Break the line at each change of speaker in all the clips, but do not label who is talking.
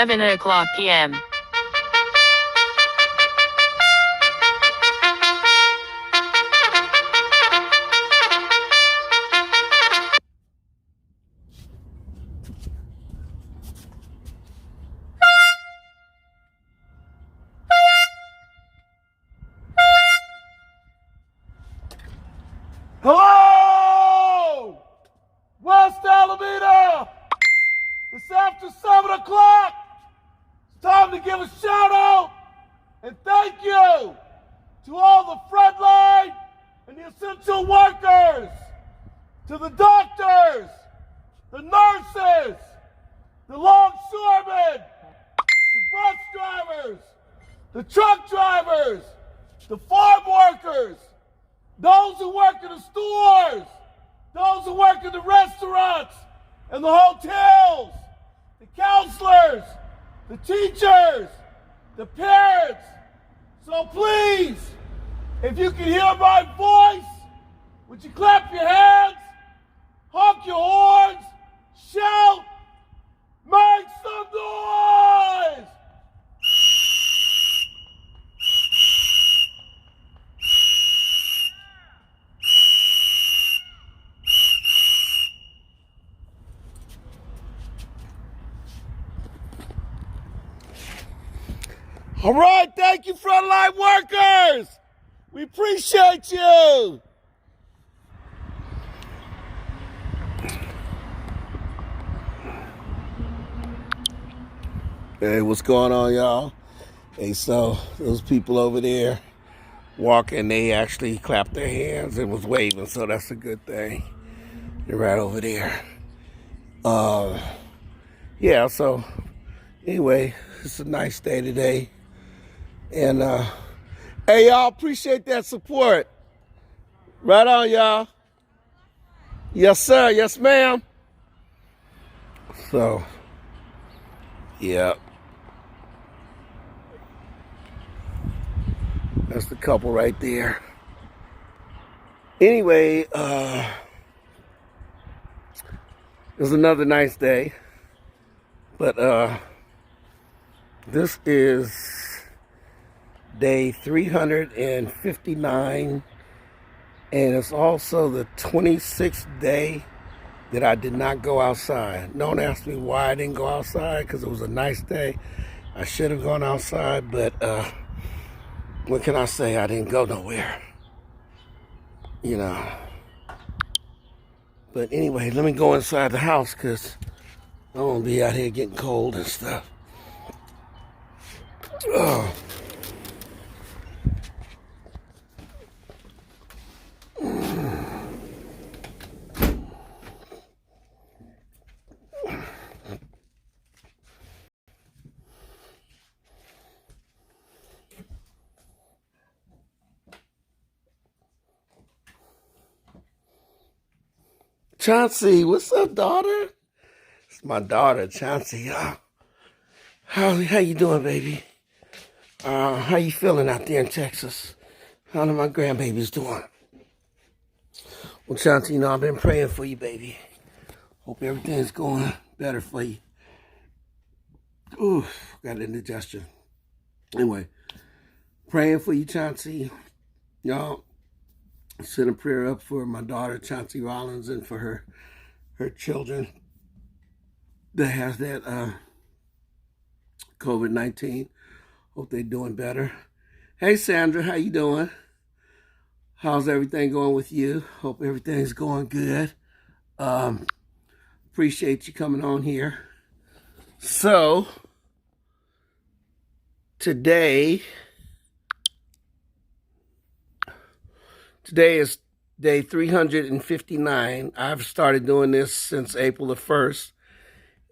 7 o'clock p.m.
Hello! West Alameda! It's after 7 o'clock. It's time to give a shout out and thank you to all the frontline and the essential workers, to the doctors, the nurses, the longshoremen, the bus drivers, the truck drivers, the farm workers, those who work in the stores, those who work in the restaurants and the hotels, the counselors, the teachers, the parents. So please, if you can hear my voice, would you clap your hands, honk your horns, shout, make some noise! All right, thank you, frontline workers. We appreciate you. Hey, what's going on, y'all? Hey, so those people over there walking, they actually clapped their hands and was waving, so that's a good thing. They're right over there. Yeah, so anyway, it's a nice day today. And hey, y'all, appreciate that support. Right on, y'all. Yes, sir. Yes, ma'am. So, yeah. That's the couple right there. Anyway, it was another nice day. But this is day 359, and it's also the 26th day that I did not go outside. Don't ask me why I didn't go outside, because it was a nice day. I should have gone outside, but what can I say? I didn't go nowhere, you know. But anyway, let me go inside the house, because I don't want to be out here getting cold and stuff. Oh. Chauncey, what's up, daughter? It's my daughter, Chauncey. How you doing, baby? How you feeling out there in Texas? How are my grandbabies doing? Well, Chauncey, you know, I've been praying for you, baby. Hope everything's going better for you. Ooh, got an indigestion. Anyway, praying for you, Chauncey. Y'all, send a prayer up for my daughter, Chauncey Rollins, and for her children that has that COVID-19. Hope they're doing better. Hey, Sandra, how you doing? How's everything going with you? Hope everything's going good. Appreciate you coming on here. So, today is day 359. I've started doing this since April the 1st.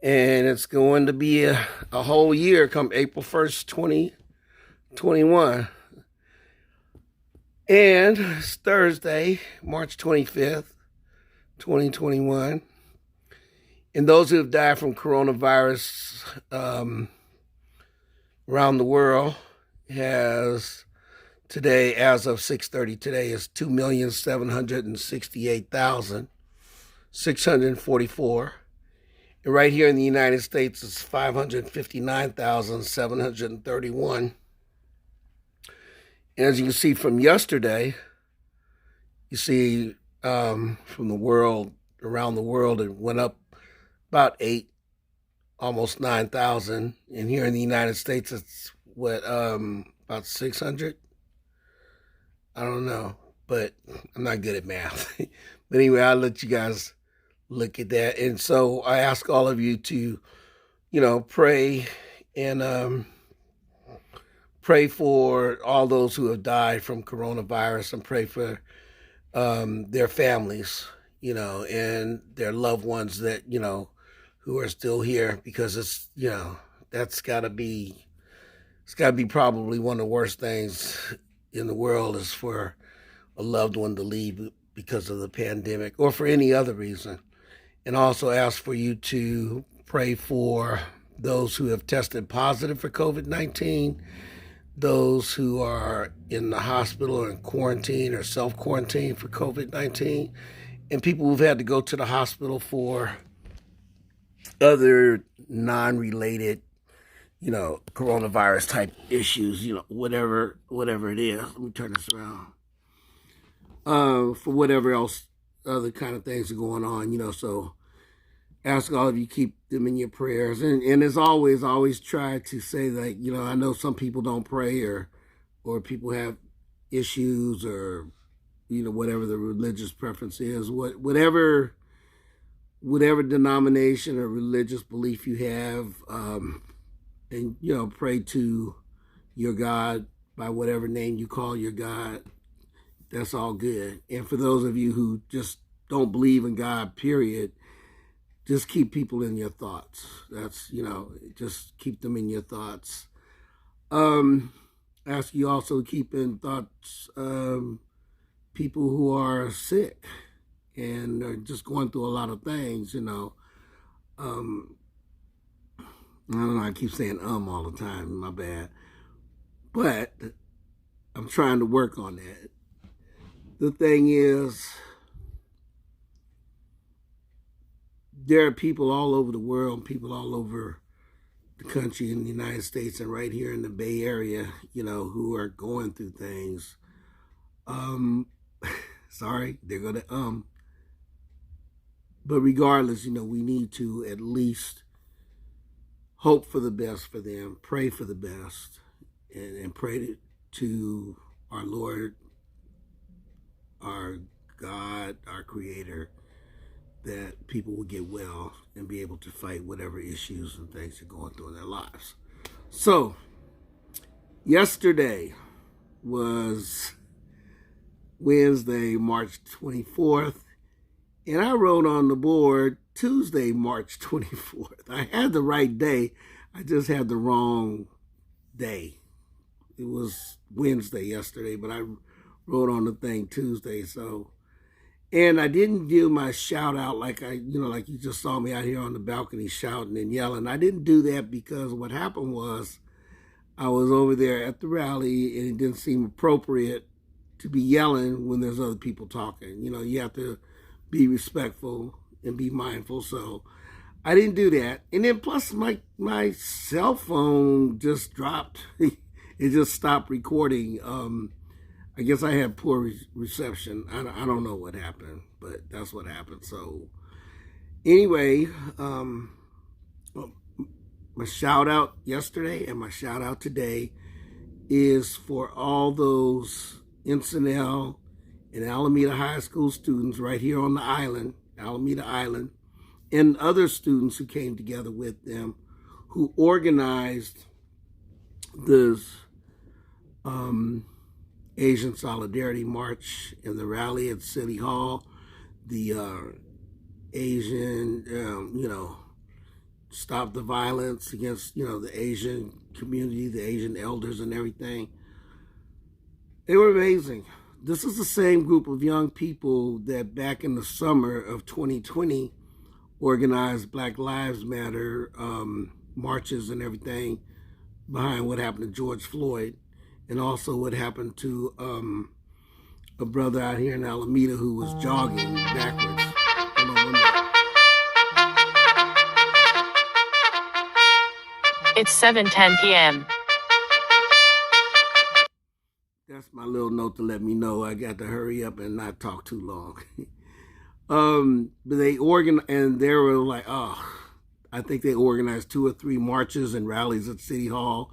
And it's going to be a whole year come April 1st, 2021. And it's Thursday, March 25th, 2021. And those who have died from coronavirus around the world has today, as of 6:30 today, is 2,768,644.
And right here in the United States, it's 559,731. And as you can see from yesterday, you see from the world, around the world, it went up about 8, almost 9,000. And here in the United States, it's what, about 600? I don't know, but I'm not good at math. But anyway, I'll let you guys look at that. And so I ask all of you to, pray and pray for all those who have died from coronavirus, and pray for their families, and their loved ones that, who are still here, because it's got to be probably one of the worst things in the world, is for a loved one to leave because of the pandemic or for any other reason. And also ask for you to pray for those who have tested positive for COVID-19, those who are in the hospital or in quarantine or self-quarantine for COVID-19, and people who've had to go to the hospital for other non-related, coronavirus type issues, whatever it is. Let me turn this around. For whatever else, other kind of things are going on, so ask all of you, keep them in your prayers. And as always, I always try to say that, I know some people don't pray, or people have issues, or, whatever the religious preference is, whatever denomination or religious belief you have, and, pray to your God by whatever name you call your God. That's all good. And for those of you who just don't believe in God, period, just keep people in your thoughts. That's, just keep them in your thoughts. Ask you also to keep in thoughts people who are sick and are just going through a lot of things, I don't know, I keep saying all the time, my bad. But I'm trying to work on that. The thing is, there are people all over the world, people all over the country, in the United States, and right here in the Bay Area, who are going through things. Sorry, they're going to But regardless, we need to at least hope for the best for them, pray for the best, and pray to our Lord, our God, our Creator, that people will get well and be able to fight whatever issues and things are going through in their lives. So, yesterday was Wednesday, March 24th, and I wrote on the board Tuesday, March 24th. I had the right day, I just had the wrong day. It was Wednesday yesterday, but I wrote on the thing Tuesday, so. And I didn't do my shout out like like you just saw me out here on the balcony shouting and yelling. I didn't do that because what happened was I was over there at the rally, and it didn't seem appropriate to be yelling when there's other people talking. You have to be respectful and be mindful. So I didn't do that. And then plus my cell phone just dropped. It just stopped recording. I guess I had poor reception. I don't know what happened, but that's what happened. So anyway, my shout out yesterday and my shout out today is for all those Encinal and Alameda High School students right here on the island, Alameda Island, and other students who came together with them, who organized this Asian Solidarity March and the rally at City Hall, the Asian, stop the violence against, the Asian community, the Asian elders and everything. They were amazing. This is the same group of young people that back in the summer of 2020 organized Black Lives Matter marches and everything behind what happened to George Floyd. And also what happened to a brother out here in Alameda who was jogging backwards.
It's 7:10 p.m.
That's my little note to let me know I got to hurry up and not talk too long. But and they were like, oh, I think they organized 2 or 3 marches and rallies at City Hall,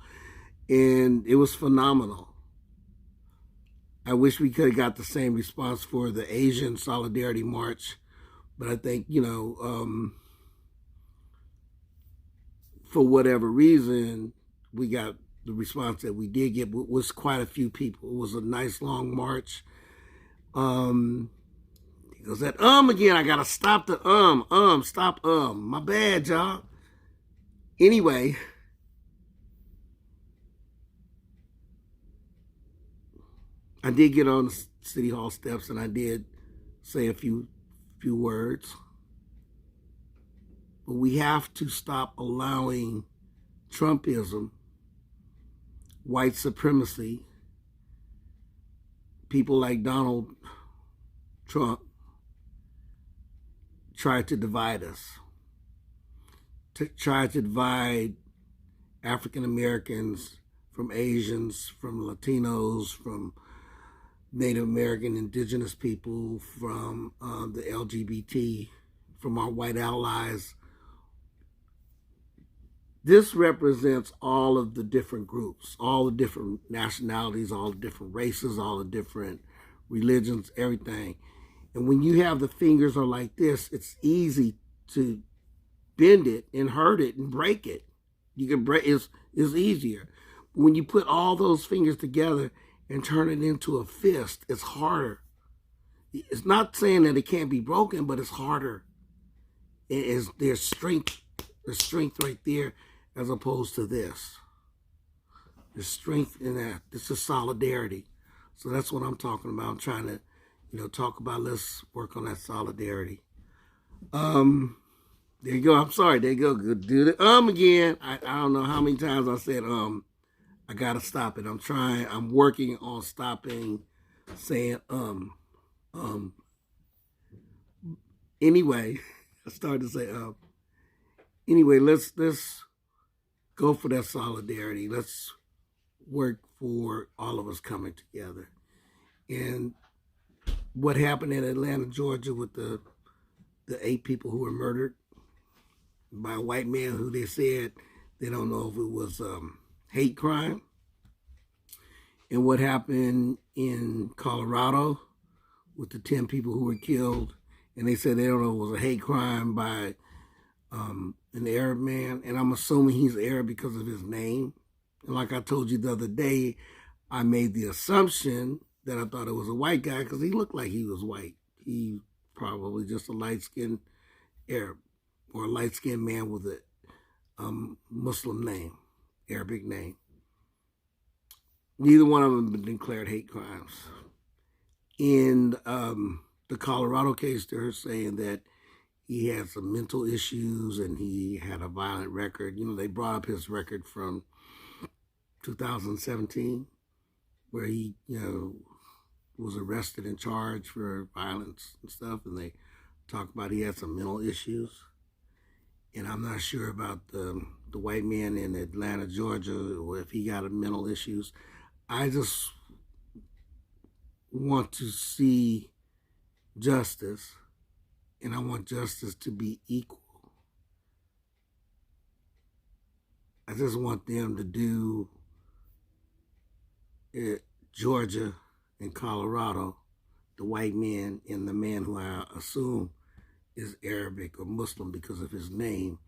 and it was phenomenal. I wish we could have got the same response for the Asian Solidarity March, but I think, for whatever reason, we got the response that we did get was quite a few people. It was a nice long march. He goes that again. I gotta stop the stop My bad, y'all. Anyway, I did get on the City Hall steps and I did say a few words. But we have to stop allowing Trumpism, white supremacy, people like Donald Trump try to divide us, to try to divide African Americans from Asians, from Latinos, from Native American indigenous people, from the LGBT, from our white allies. This represents all of the different groups, all the different nationalities, all the different races, all the different religions, everything. And when you have the fingers are like this, it's easy to bend it and hurt it and break it. You can break it's easier. When you put all those fingers together and turn it into a fist, it's harder. It's not saying that it can't be broken, but it's harder. There's strength right there as opposed to this. There's strength in that. This is solidarity. So that's what I'm talking about. I'm trying to, talk about, let's work on that solidarity. There you go. I'm sorry. There you go. Good do it. Again. I don't know how many times I said I gotta stop it. I'm working on stopping saying Anyway, I started to say Anyway, let's go for that solidarity. Let's work for all of us coming together. And what happened in Atlanta, Georgia, with the 8 people who were murdered by a white man who they said they don't know if it was hate crime. And what happened in Colorado with the 10 people who were killed, and they said they don't know if it was a hate crime by an Arab man, and I'm assuming he's Arab because of his name. And like I told you the other day, I made the assumption that I thought it was a white guy because he looked like he was white. He probably just a light-skinned Arab or a light-skinned man with a Muslim name, Arabic name. Neither one of them have been declared hate crimes. In the Colorado case, they're saying that he had some mental issues and he had a violent record. They brought up his record from 2017 where he, was arrested and charged for violence and stuff. And they talked about he had some mental issues. And I'm not sure about the white man in Atlanta, Georgia, or if he got mental issues. I just want to see justice, and I want justice to be equal. I just want them to do it, Georgia and Colorado, the white man and the man who I assume is Arabic or Muslim because of his name.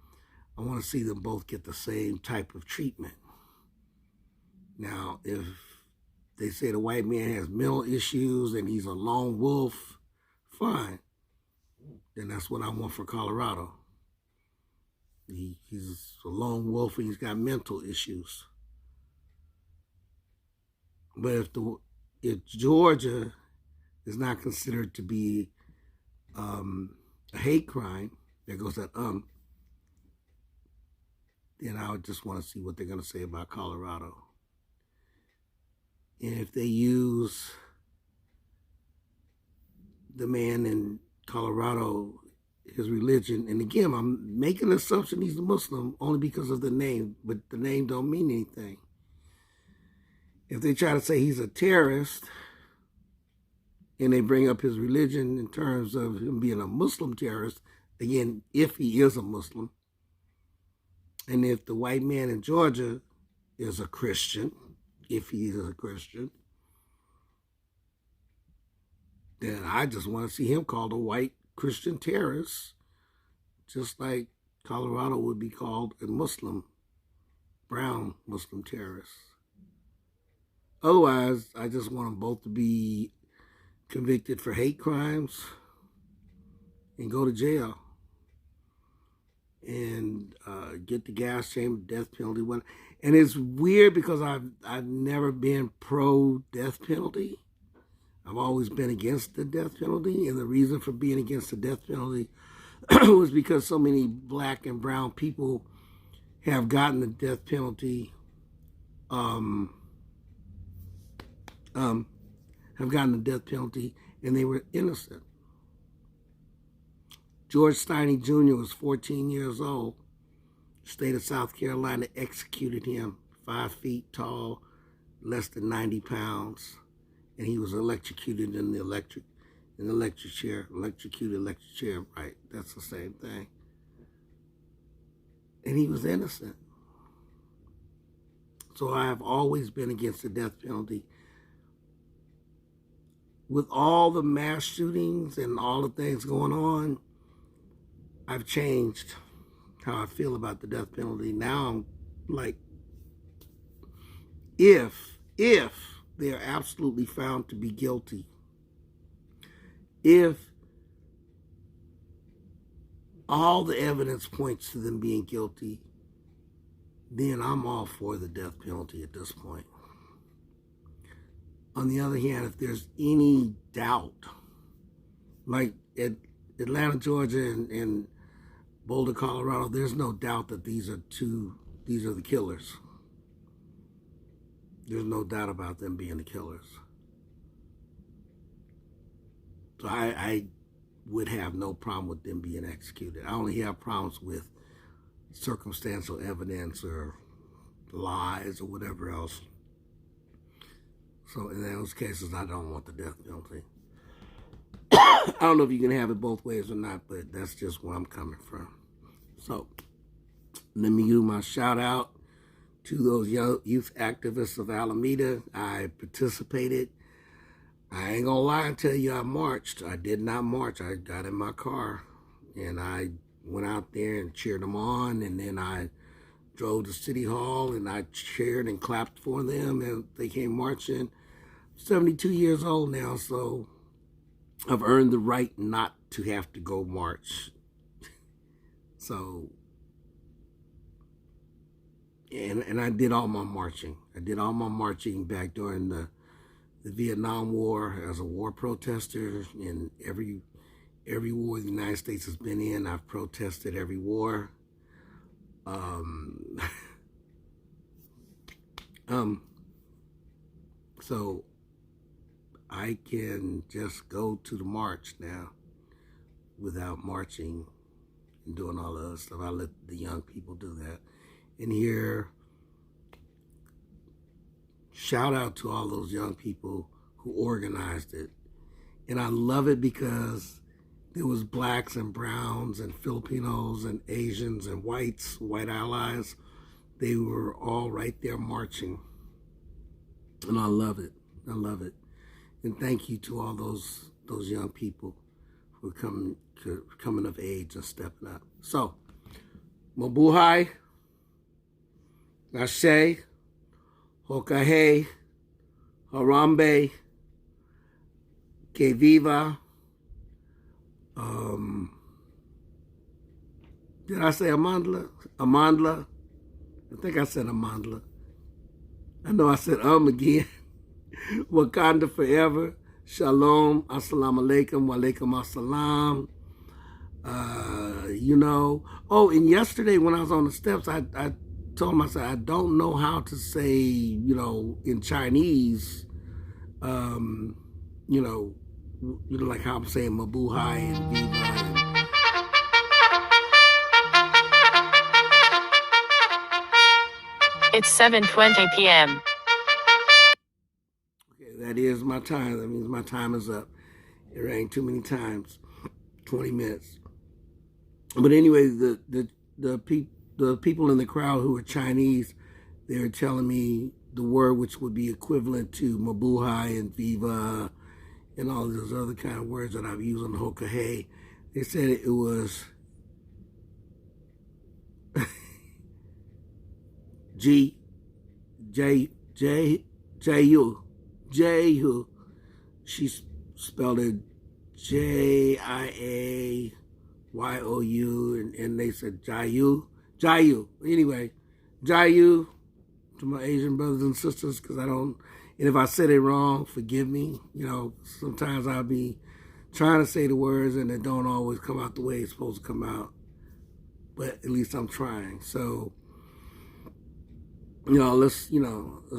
I want to see them both get the same type of treatment. Now, if they say the white man has mental issues and he's a lone wolf, fine. Then that's what I want for Colorado. He's a lone wolf and he's got mental issues. But if Georgia is not considered to be a hate crime, there goes that then I would just want to see what they're going to say about Colorado. And if they use the man in Colorado his religion. And again, I'm making an assumption he's a Muslim only because of the name, but the name don't mean anything. If they try to say he's a terrorist and they bring up his religion in terms of him being a Muslim terrorist, again, if he is a Muslim, and if the white man in Georgia is a Christian, if he is a Christian, then I just want to see him called a white Christian terrorist, just like Colorado would be called a Muslim, brown Muslim terrorist. Otherwise, I just want them both to be convicted for hate crimes and go to jail and get the gas chamber death penalty. And it's weird because I've never been pro death penalty. I've always been against the death penalty, and the reason for being against the death penalty was because so many black and brown people have gotten the death penalty, and they were innocent. George Steiny Jr. was 14 years old. The state of South Carolina executed him, 5 feet tall, less than 90 pounds. And he was electrocuted in the electric chair. Electrocuted electric chair, right? That's the same thing. And he was innocent. So I have always been against the death penalty. With all the mass shootings and all the things going on, I've changed how I feel about the death penalty. Now I'm like, if they are absolutely found to be guilty, if all the evidence points to them being guilty, then I'm all for the death penalty at this point. On the other hand, if there's any doubt, like at Atlanta, Georgia, and Boulder, Colorado, there's no doubt that these are the killers. There's no doubt about them being the killers. So I would have no problem with them being executed. I only have problems with circumstantial evidence or lies or whatever else. So in those cases, I don't want the death penalty. I don't know if you can have it both ways or not, but that's just where I'm coming from. So let me do my shout out to those young youth activists of Alameda. I participated. I ain't gonna lie and tell you I marched. I did not march. I got in my car and I went out there and cheered them on, and then I drove to City Hall and I cheered and clapped for them and they came marching. I'm 72 years old now, so I've earned the right not to have to go march. So, and I did all my marching. I did all my marching back during the Vietnam War as a war protester. In every war the United States has been in, I've protested every war. So I can just go to the march now without marching and doing all the other stuff. I let the young people do that. And here, shout out to all those young people who organized it. And I love it because there was blacks and browns and Filipinos and Asians and whites, white allies. They were all right there marching. And I love it. I love it. And thank you to all those young people for coming of age and stepping up. So, Mabuhay, Nashe, Hokahe, Harambe, Que Viva. Did I say Amandla? Amandla? I think I said Amandla. I know I said again. Wakanda forever. Shalom. Assalamu alaikum. Wa alaikum assalam. Oh, and yesterday when I was on the steps, I told him, I said, I don't know how to say, in Chinese, like how I'm saying Mabuhay and Viva
It's 7:20 p.m.
Okay, that is my time. That means my time is up. It rang too many times. 20 minutes. But anyway, the people in the crowd who are Chinese, they were telling me the word which would be equivalent to Mabuhay and Viva and all those other kind of words that I've used on Hokahe. They said it was G J J J U J U. She spelled it JIAYOU, and they said Jayu. Anyway, Jayu to my Asian brothers and sisters, because I don't. And if I said it wrong, forgive me. Sometimes I'll be trying to say the words and it don't always come out the way it's supposed to come out. But at least I'm trying. So, let's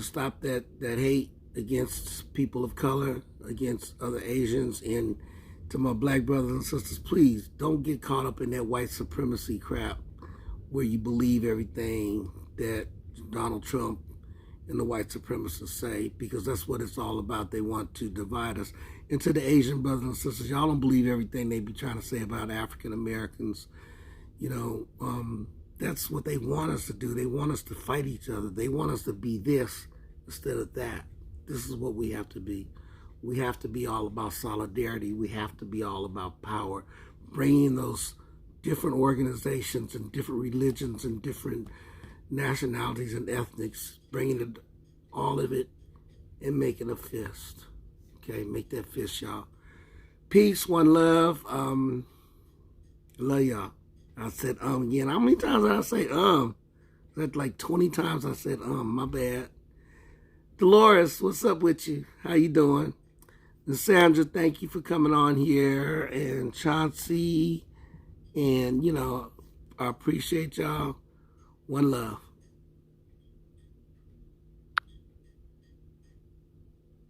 stop that hate against people of color, against other Asians, and to my black brothers and sisters, please don't get caught up in that white supremacy crap where you believe everything that Donald Trump and the white supremacists say, because that's what it's all about. They want to divide us. And to the Asian brothers and sisters, y'all don't believe everything they be trying to say about African Americans. That's what they want us to do. They want us to fight each other. They want us to be this instead of that. This is what we have to be. We have to be all about solidarity. We have to be all about power, bringing those different organizations and different religions and different nationalities and ethnics, bringing it, all of it, and making a fist. Okay, make that fist, y'all. Peace, one love. Love y'all. I said again. How many times did I say That's like 20 times I said my bad. Dolores, what's up with you? How you doing? And Sandra, thank you for coming on here. And Chauncey, and I appreciate y'all. One love.